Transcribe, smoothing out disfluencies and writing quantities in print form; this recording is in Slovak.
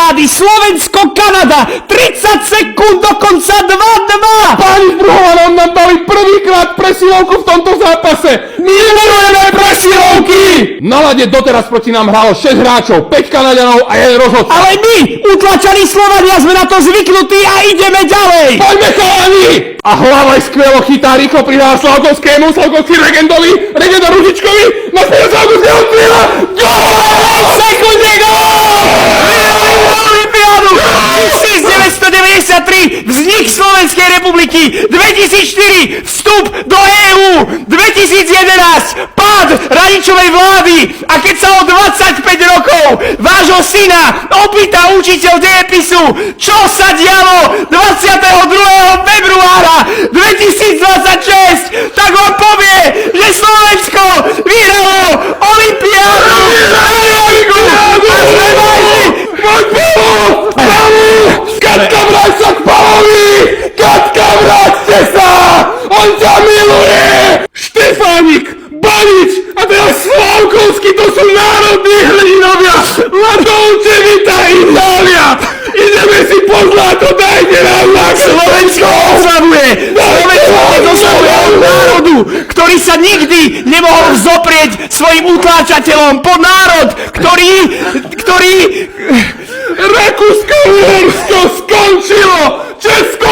olympiády Slovensko-Kanada 30 sekúnd dokonca 2-2. Páni z Bruhova nám dali prvýkrát presilovku v tomto zápase. My milujeme presilovky! Na lade doteraz proti nám hralo 6 hráčov, 5 Kanaďanov a 1 rozhodca. Ale my, utlačaní Slovania, sme na to zvyknutí a ideme ďalej. Poďme chalani! A Hlavaj skvelo chytá, rýchlo pridáva Slavkovskému, Slavkovský legendovi, legenda Ružičkovi, na spieľa Slavkovského strieľa. Gól! Sekunde gól! Olympiádu 1993 vznik Slovenskej republiky, 2004 vstup do EÚ, 2011 pád Radičovej vlády a keď sa o 25 rokov vášho syna opýta učiteľ dejepisu, čo sa dialo 22. februára 2026, tak vám povie, že Slovensko vyhralo olympiádu! A sme vážni! Katka, vráť sa k Pavovi! Katka, vráťte sa! On ťa miluje! Štefánik, Banič a teraz Slavkovský, to sú národní hrdinovia! Ladovčevita Itália! Ideme si po zlato, dajte nám na Slovensko oslavuje! Slovensko oslavuje od národu, ktorý sa nikdy nemohol vzoprieť svojim utláčateľom, po národ, ktorý Rakúsko-Uhorsko skončilo! Česko